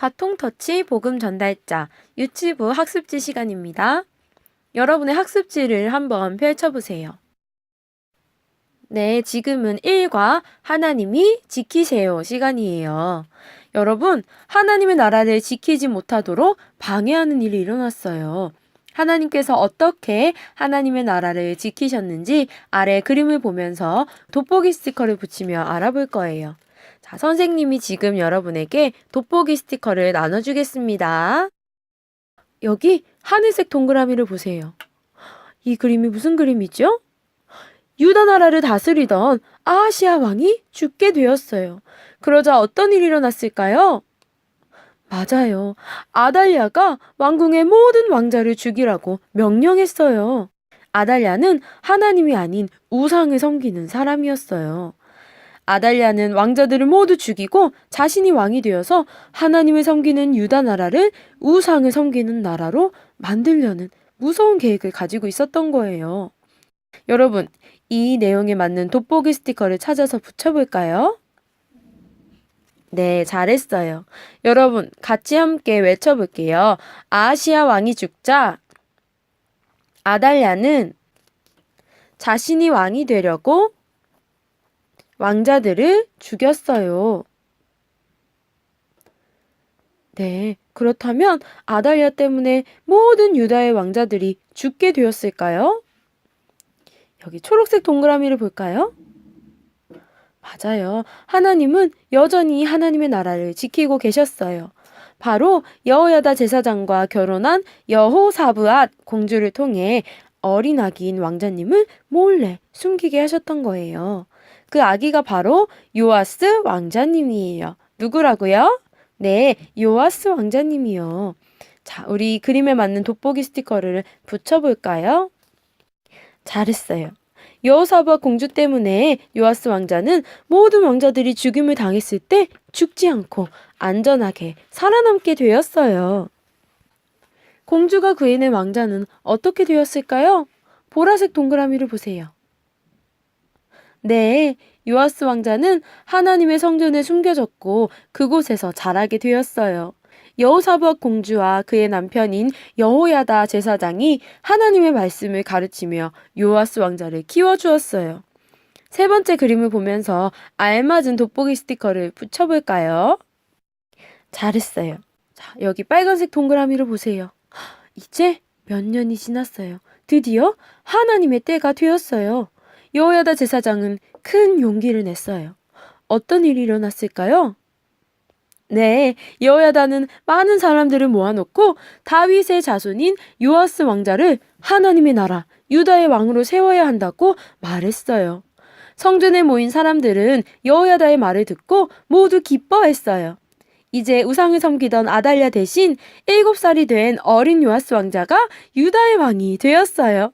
바통터치 복음 전달자 유치부 학습지 시간입니다. 여러분의 학습지를 한번 펼쳐보세요. 네, 지금은 1과 하나님이 지키세요 시간이에요. 여러분, 하나님의 나라를 지키지 못하도록 방해하는 일이 일어났어요. 하나님께서 어떻게 하나님의 나라를 지키셨는지 아래 그림을 보면서 돋보기 스티커를 붙이며 알아볼 거예요. 자, 선생님이 지금 여러분에게 돋보기 스티커를 나눠주겠습니다. 여기 하늘색 동그라미를 보세요. 이 그림이 무슨 그림이죠? 유다 나라를 다스리던 아하시아 왕이 죽게 되었어요. 그러자 어떤 일이 일어났을까요? 맞아요. 아달랴가 왕궁의 모든 왕자를 죽이라고 명령했어요. 아달랴는 하나님이 아닌 우상을 섬기는 사람이었어요. 아달랴는 왕자들을 모두 죽이고 자신이 왕이 되어서 하나님을 섬기는 유다 나라를 우상을 섬기는 나라로 만들려는 무서운 계획을 가지고 있었던 거예요. 여러분, 이 내용에 맞는 돋보기 스티커를 찾아서 붙여볼까요? 네, 잘했어요. 여러분, 같이 함께 외쳐볼게요. 아하시아 왕이 죽자 아달랴는 자신이 왕이 되려고 왕자들을 죽였어요. 네, 그렇다면 아달랴 때문에 모든 유다의 왕자들이 죽게 되었을까요? 여기 초록색 동그라미를 볼까요? 맞아요. 하나님은 여전히 하나님의 나라를 지키고 계셨어요. 바로 여호야다 제사장과 결혼한 여호사브앗 공주를 통해 어린 아기인 왕자님을 몰래 숨기게 하셨던 거예요. 그 아기가 바로 요아스 왕자님이에요. 누구라고요? 네, 요아스 왕자님이요. 자, 우리 그림에 맞는 돋보기 스티커를 붙여볼까요? 잘했어요. 여호사밧 공주 때문에 요아스 왕자는 모든 왕자들이 죽임을 당했을 때 죽지 않고 안전하게 살아남게 되었어요. 공주가 구해낸 왕자는 어떻게 되었을까요? 보라색 동그라미를 보세요. 네, 요아스 왕자는 하나님의 성전에 숨겨졌고 그곳에서 자라게 되었어요. 여호사밧 공주와 그의 남편인 여호야다 제사장이 하나님의 말씀을 가르치며 요아스 왕자를 키워주었어요. 세 번째 그림을 보면서 알맞은 돋보기 스티커를 붙여볼까요? 잘했어요. 자, 여기 빨간색 동그라미를 보세요. 이제 몇 년이 지났어요. 드디어 하나님의 때가 되었어요. 여호야다 제사장은 큰 용기를 냈어요. 어떤 일이 일어났을까요? 네, 여호야다는 많은 사람들을 모아놓고 다윗의 자손인 요아스 왕자를 하나님의 나라 유다의 왕으로 세워야 한다고 말했어요. 성전에 모인 사람들은 여호야다의 말을 듣고 모두 기뻐했어요. 이제 우상을 섬기던 아달랴 대신 7살이 된 어린 요아스 왕자가 유다의 왕이 되었어요.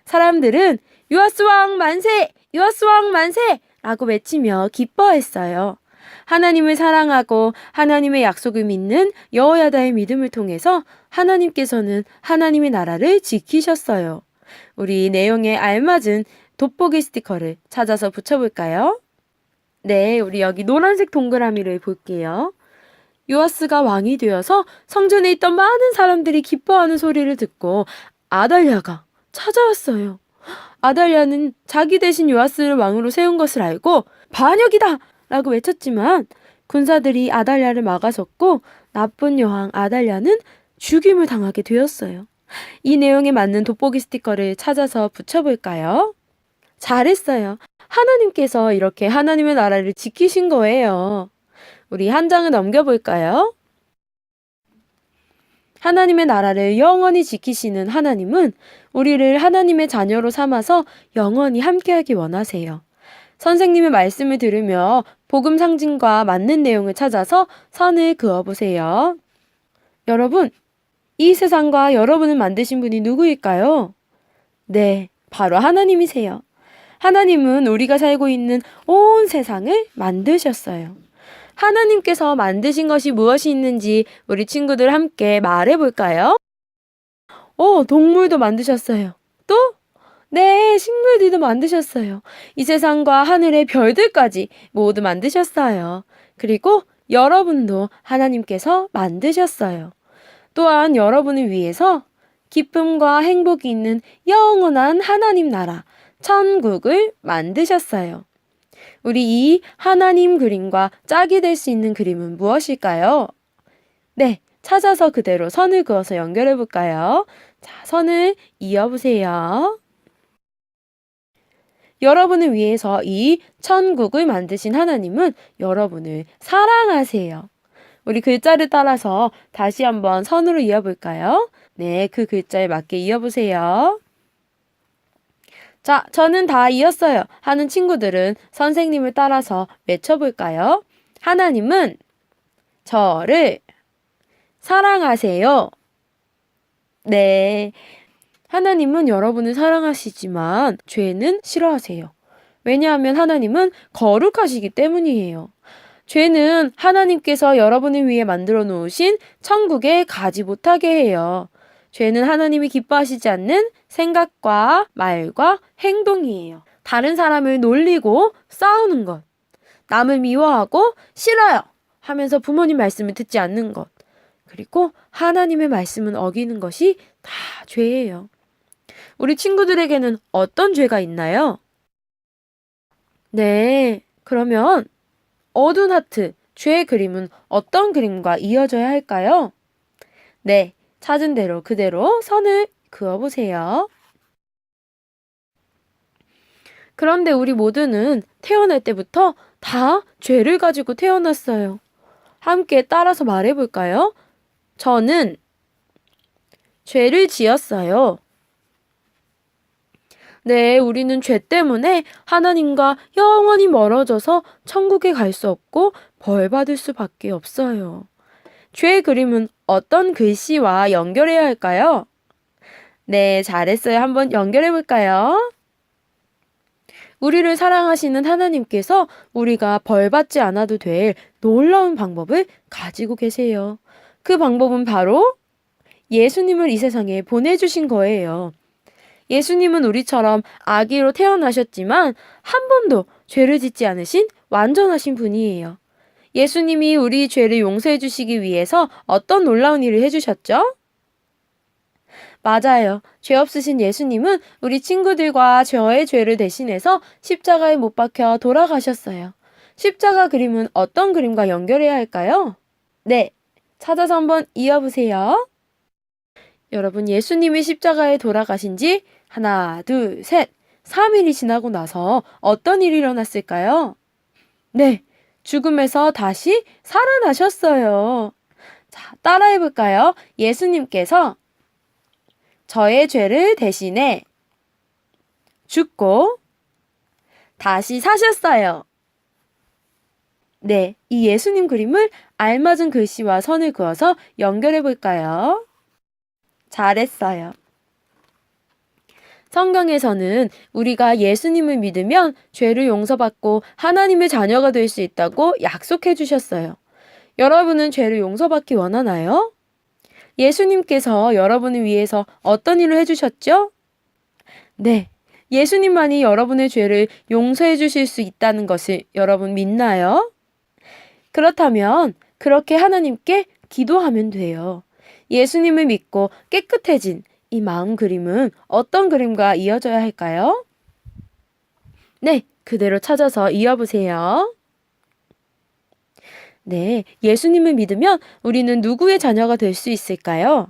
사람들은 요아스 왕 만세! 요아스 왕 만세! 라고 외치며 기뻐했어요. 하나님을 사랑하고 하나님의 약속을 믿는 여호야다의 믿음을 통해서 하나님께서는 하나님의 나라를 지키셨어요. 우리 내용에 알맞은 돋보기 스티커를 찾아서 붙여볼까요? 네, 우리 여기 노란색 동그라미를 볼게요. 요아스가 왕이 되어서 성전에 있던 많은 사람들이 기뻐하는 소리를 듣고 아달랴가 찾아왔어요. 아달랴는 자기 대신 요아스를 왕으로 세운 것을 알고 반역이다! 라고 외쳤지만 군사들이 아달랴를 막아섰고 나쁜 여왕 아달랴는 죽임을 당하게 되었어요. 이 내용에 맞는 돋보기 스티커를 찾아서 붙여볼까요? 잘했어요. 하나님께서 이렇게 하나님의 나라를 지키신 거예요. 우리 한 장을 넘겨볼까요? 하나님의 나라를 영원히 지키시는 하나님은 우리를 하나님의 자녀로 삼아서 영원히 함께하기 원하세요. 선생님의 말씀을 들으며 복음 상징과 맞는 내용을 찾아서 선을 그어보세요. 여러분, 이 세상과 여러분을 만드신 분이 누구일까요? 네, 바로 하나님이세요. 하나님은 우리가 살고 있는 온 세상을 만드셨어요. 하나님께서 만드신 것이 무엇이 있는지 우리 친구들 함께 말해볼까요? 동물도 만드셨어요. 또? 네, 식물들도 만드셨어요. 이 세상과 하늘의 별들까지 모두 만드셨어요. 그리고 여러분도 하나님께서 만드셨어요. 또한 여러분을 위해서 기쁨과 행복이 있는 영원한 하나님 나라, 천국을 만드셨어요. 우리 이 하나님 그림과 짝이 될 수 있는 그림은 무엇일까요? 네, 찾아서 그대로 선을 그어서 연결해 볼까요? 자, 선을 이어보세요. 여러분을 위해서 이 천국을 만드신 하나님은 여러분을 사랑하세요. 우리 글자를 따라서 다시 한번 선으로 이어볼까요? 네, 그 글자에 맞게 이어보세요. 자, 저는 다 이었어요 하는 친구들은 선생님을 따라서 외쳐볼까요? 하나님은 저를 사랑하세요. 네. 하나님은 여러분을 사랑하시지만 죄는 싫어하세요. 왜냐하면 하나님은 거룩하시기 때문이에요. 죄는 하나님께서 여러분을 위해 만들어 놓으신 천국에 가지 못하게 해요. 죄는 하나님이 기뻐하시지 않는 생각과 말과 행동이에요. 다른 사람을 놀리고 싸우는 것, 남을 미워하고 싫어요 하면서 부모님 말씀을 듣지 않는 것, 그리고 하나님의 말씀은 어기는 것이 다 죄예요. 우리 친구들에게는 어떤 죄가 있나요? 네, 그러면 어두운 하트, 죄의 그림은 어떤 그림과 이어져야 할까요? 네, 찾은 대로 그대로 선을 그어보세요. 그런데 우리 모두는 태어날 때부터 다 죄를 가지고 태어났어요. 함께 따라서 말해볼까요? 저는 죄를 지었어요. 네, 우리는 죄 때문에 하나님과 영원히 멀어져서 천국에 갈 수 없고 벌 받을 수밖에 없어요. 죄의 그림은 어떤 글씨와 연결해야 할까요? 네, 잘했어요. 한번 연결해 볼까요? 우리를 사랑하시는 하나님께서 우리가 벌 받지 않아도 될 놀라운 방법을 가지고 계세요. 그 방법은 바로 예수님을 이 세상에 보내주신 거예요. 예수님은 우리처럼 아기로 태어나셨지만 한 번도 죄를 짓지 않으신 완전하신 분이에요. 예수님이 우리 죄를 용서해 주시기 위해서 어떤 놀라운 일을 해주셨죠? 맞아요. 죄 없으신 예수님은 우리 친구들과 저의 죄를 대신해서 십자가에 못 박혀 돌아가셨어요. 십자가 그림은 어떤 그림과 연결해야 할까요? 네, 찾아서 한번 이어보세요. 여러분, 예수님이 십자가에 돌아가신 지 하나, 둘, 셋, 3일이 지나고 나서 어떤 일이 일어났을까요? 네, 죽음에서 다시 살아나셨어요. 자, 따라해볼까요? 예수님께서 저의 죄를 대신해 죽고 다시 사셨어요. 네, 이 예수님 그림을 알맞은 글씨와 선을 그어서 연결해 볼까요? 잘했어요. 성경에서는 우리가 예수님을 믿으면 죄를 용서받고 하나님의 자녀가 될 수 있다고 약속해 주셨어요. 여러분은 죄를 용서받기 원하나요? 예수님께서 여러분을 위해서 어떤 일을 해주셨죠? 네, 예수님만이 여러분의 죄를 용서해 주실 수 있다는 것을 여러분 믿나요? 그렇다면 그렇게 하나님께 기도하면 돼요. 예수님을 믿고 깨끗해진 이 마음 그림은 어떤 그림과 이어져야 할까요? 네, 그대로 찾아서 이어보세요. 네, 예수님을 믿으면 우리는 누구의 자녀가 될 수 있을까요?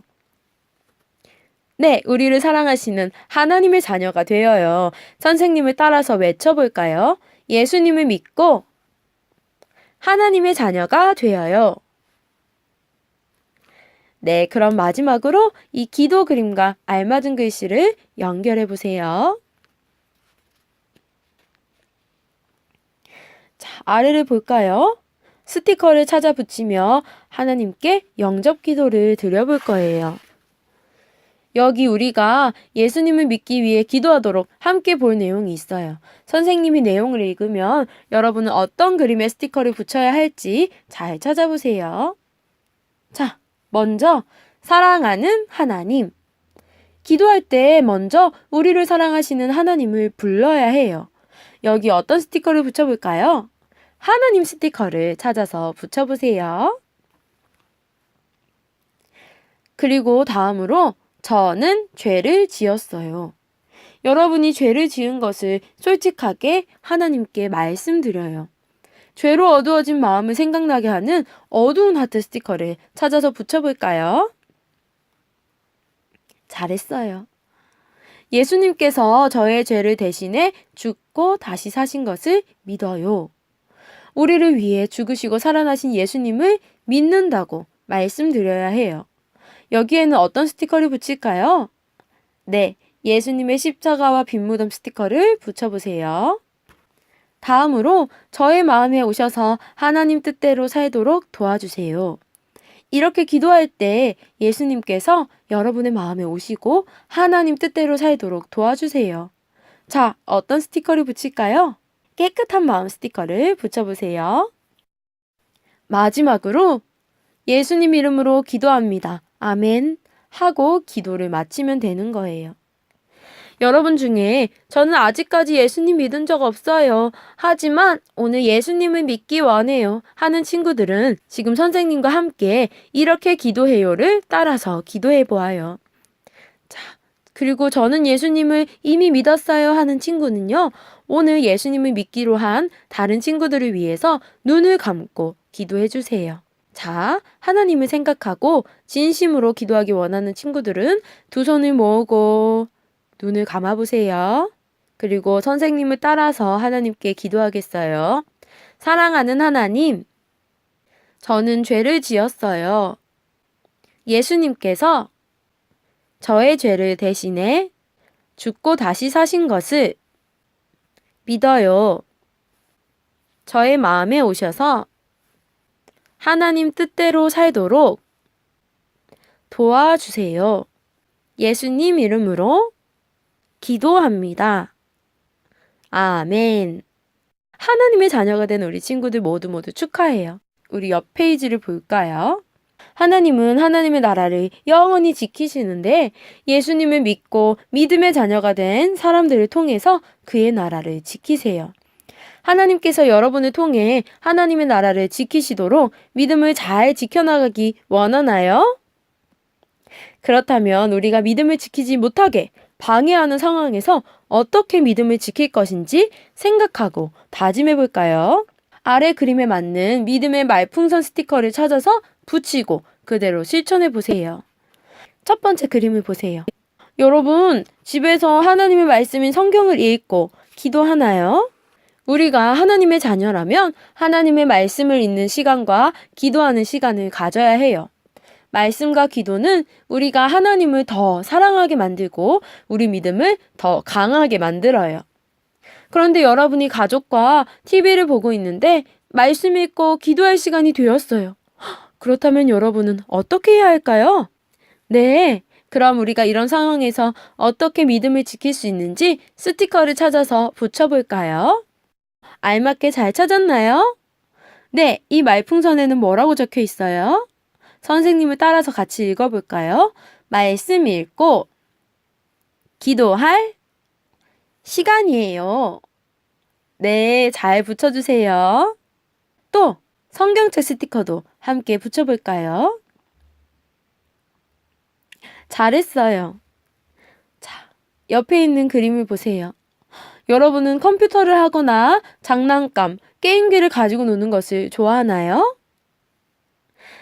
네, 우리를 사랑하시는 하나님의 자녀가 되어요. 선생님을 따라서 외쳐볼까요? 예수님을 믿고 하나님의 자녀가 되어요. 네, 그럼 마지막으로 이 기도 그림과 알맞은 글씨를 연결해 보세요. 자, 아래를 볼까요? 스티커를 찾아 붙이며 하나님께 영접 기도를 드려볼 거예요. 여기 우리가 예수님을 믿기 위해 기도하도록 함께 볼 내용이 있어요. 선생님이 내용을 읽으면 여러분은 어떤 그림에 스티커를 붙여야 할지 잘 찾아보세요. 자, 먼저 사랑하는 하나님. 기도할 때 먼저 우리를 사랑하시는 하나님을 불러야 해요. 여기 어떤 스티커를 붙여볼까요? 하나님 스티커를 찾아서 붙여보세요. 그리고 다음으로 저는 죄를 지었어요. 여러분이 죄를 지은 것을 솔직하게 하나님께 말씀드려요. 죄로 어두워진 마음을 생각나게 하는 어두운 하트 스티커를 찾아서 붙여볼까요? 잘했어요. 예수님께서 저의 죄를 대신해 죽고 다시 사신 것을 믿어요. 우리를 위해 죽으시고 살아나신 예수님을 믿는다고 말씀드려야 해요. 여기에는 어떤 스티커를 붙일까요? 네, 예수님의 십자가와 빈무덤 스티커를 붙여보세요. 다음으로 저의 마음에 오셔서 하나님 뜻대로 살도록 도와주세요. 이렇게 기도할 때 예수님께서 여러분의 마음에 오시고 하나님 뜻대로 살도록 도와주세요. 자, 어떤 스티커를 붙일까요? 깨끗한 마음 스티커를 붙여보세요. 마지막으로 예수님 이름으로 기도합니다. 아멘 하고 기도를 마치면 되는 거예요. 여러분 중에 저는 아직까지 예수님 믿은 적 없어요. 하지만 오늘 예수님을 믿기 원해요 하는 친구들은 지금 선생님과 함께 이렇게 기도해요를 따라서 기도해 보아요. 자, 그리고 저는 예수님을 이미 믿었어요 하는 친구는요. 오늘 예수님을 믿기로 한 다른 친구들을 위해서 눈을 감고 기도해 주세요. 자, 하나님을 생각하고 진심으로 기도하기 원하는 친구들은 두 손을 모으고 눈을 감아보세요. 그리고 선생님을 따라서 하나님께 기도하겠어요. 사랑하는 하나님, 저는 죄를 지었어요. 예수님께서 저의 죄를 대신해 죽고 다시 사신 것을 믿어요. 저의 마음에 오셔서 하나님 뜻대로 살도록 도와주세요. 예수님 이름으로 기도합니다. 아멘. 하나님의 자녀가 된 우리 친구들 모두 축하해요. 우리 옆 페이지를 볼까요? 하나님은 하나님의 나라를 영원히 지키시는데 예수님을 믿고 믿음의 자녀가 된 사람들을 통해서 그의 나라를 지키세요. 하나님께서 여러분을 통해 하나님의 나라를 지키시도록 믿음을 잘 지켜나가기 원하나요? 그렇다면 우리가 믿음을 지키지 못하게 방해하는 상황에서 어떻게 믿음을 지킬 것인지 생각하고 다짐해 볼까요? 아래 그림에 맞는 믿음의 말풍선 스티커를 찾아서 붙이고 그대로 실천해 보세요. 첫 번째 그림을 보세요. 여러분, 집에서 하나님의 말씀인 성경을 읽고 기도하나요? 우리가 하나님의 자녀라면 하나님의 말씀을 읽는 시간과 기도하는 시간을 가져야 해요. 말씀과 기도는 우리가 하나님을 더 사랑하게 만들고 우리 믿음을 더 강하게 만들어요. 그런데 여러분이 가족과 TV를 보고 있는데 말씀 읽고 기도할 시간이 되었어요. 그렇다면 여러분은 어떻게 해야 할까요? 네, 그럼 우리가 이런 상황에서 어떻게 믿음을 지킬 수 있는지 스티커를 찾아서 붙여볼까요? 알맞게 잘 찾았나요? 네, 이 말풍선에는 뭐라고 적혀 있어요? 선생님을 따라서 같이 읽어볼까요? 말씀 읽고 기도할 시간이에요. 네, 잘 붙여주세요. 또 성경책 스티커도 함께 붙여볼까요? 잘했어요. 자, 옆에 있는 그림을 보세요. 여러분은 컴퓨터를 하거나 장난감, 게임기를 가지고 노는 것을 좋아하나요?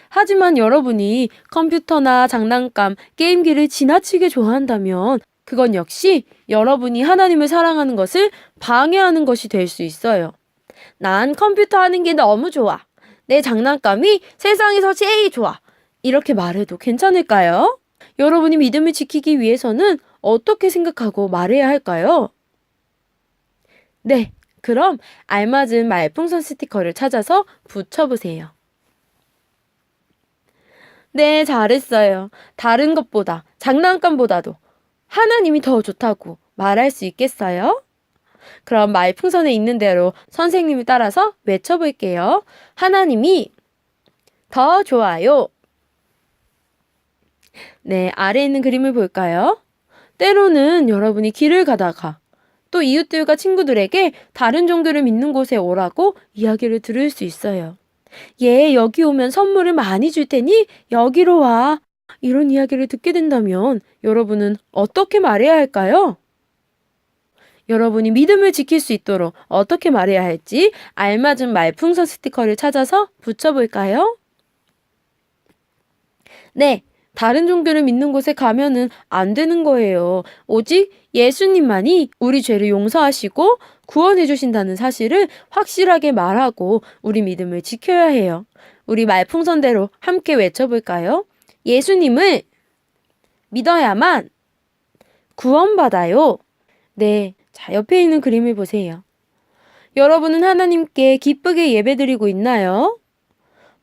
하지만 여러분이 컴퓨터나 장난감, 게임기를 지나치게 좋아한다면 그건 역시 여러분이 하나님을 사랑하는 것을 방해하는 것이 될 수 있어요. 난 컴퓨터 하는 게 너무 좋아. 내 장난감이 세상에서 제일 좋아. 이렇게 말해도 괜찮을까요? 여러분이 믿음을 지키기 위해서는 어떻게 생각하고 말해야 할까요? 네, 그럼 알맞은 말풍선 스티커를 찾아서 붙여보세요. 네, 잘했어요. 다른 것보다, 장난감보다도 하나님이 더 좋다고 말할 수 있겠어요? 그럼 말풍선에 있는 대로 선생님을 따라서 외쳐볼게요. 하나님이 더 좋아요. 네, 아래에 있는 그림을 볼까요? 때로는 여러분이 길을 가다가 또 이웃들과 친구들에게 다른 종교를 믿는 곳에 오라고 이야기를 들을 수 있어요. 얘 여기 오면 선물을 많이 줄 테니 여기로 와. 이런 이야기를 듣게 된다면 여러분은 어떻게 말해야 할까요? 여러분이 믿음을 지킬 수 있도록 어떻게 말해야 할지 알맞은 말풍선 스티커를 찾아서 붙여볼까요? 네, 다른 종교를 믿는 곳에 가면은 안 되는 거예요. 오직 예수님만이 우리 죄를 용서하시고 구원해 주신다는 사실을 확실하게 말하고 우리 믿음을 지켜야 해요. 우리 말풍선대로 함께 외쳐볼까요? 예수님을 믿어야만 구원받아요. 네, 자, 옆에 있는 그림을 보세요. 여러분은 하나님께 기쁘게 예배드리고 있나요?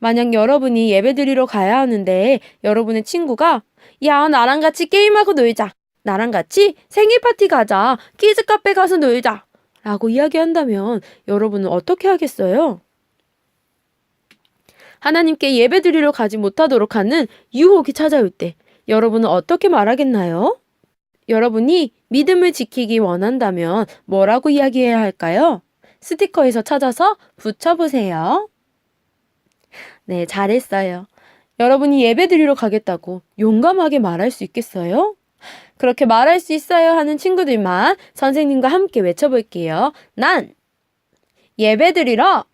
만약 여러분이 예배드리러 가야 하는데 여러분의 친구가 야, 나랑 같이 게임하고 놀자. 나랑 같이 생일 파티 가자. 키즈 카페 가서 놀자. 라고 이야기한다면 여러분은 어떻게 하겠어요? 하나님께 예배드리러 가지 못하도록 하는 유혹이 찾아올 때 여러분은 어떻게 말하겠나요? 여러분이 믿음을 지키기 원한다면 뭐라고 이야기해야 할까요? 스티커에서 찾아서 붙여보세요. 네, 잘했어요. 여러분이 예배드리러 가겠다고 용감하게 말할 수 있겠어요? 그렇게 말할 수 있어요 하는 친구들만 선생님과 함께 외쳐볼게요. 난 예배드리러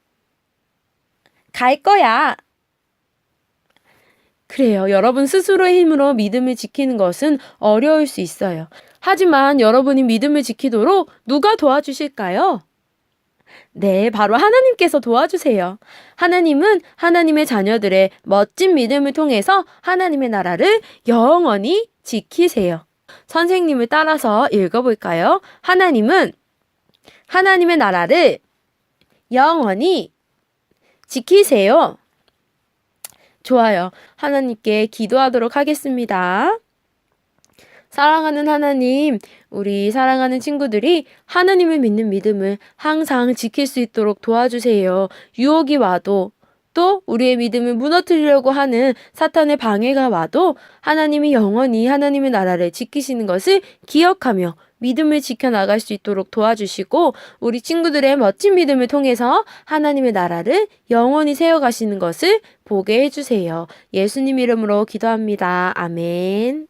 갈 거야. 그래요. 여러분 스스로의 힘으로 믿음을 지키는 것은 어려울 수 있어요. 하지만 여러분이 믿음을 지키도록 누가 도와주실까요? 네, 바로 하나님께서 도와주세요. 하나님은 하나님의 자녀들의 멋진 믿음을 통해서 하나님의 나라를 영원히 지키세요. 선생님을 따라서 읽어볼까요? 하나님은 하나님의 나라를 영원히 지키세요. 좋아요. 하나님께 기도하도록 하겠습니다. 사랑하는 하나님, 우리 사랑하는 친구들이 하나님을 믿는 믿음을 항상 지킬 수 있도록 도와주세요. 유혹이 와도 또 우리의 믿음을 무너뜨리려고 하는 사탄의 방해가 와도 하나님이 영원히 하나님의 나라를 지키시는 것을 기억하며 믿음을 지켜나갈 수 있도록 도와주시고 우리 친구들의 멋진 믿음을 통해서 하나님의 나라를 영원히 세워가시는 것을 보게 해주세요. 예수님 이름으로 기도합니다. 아멘.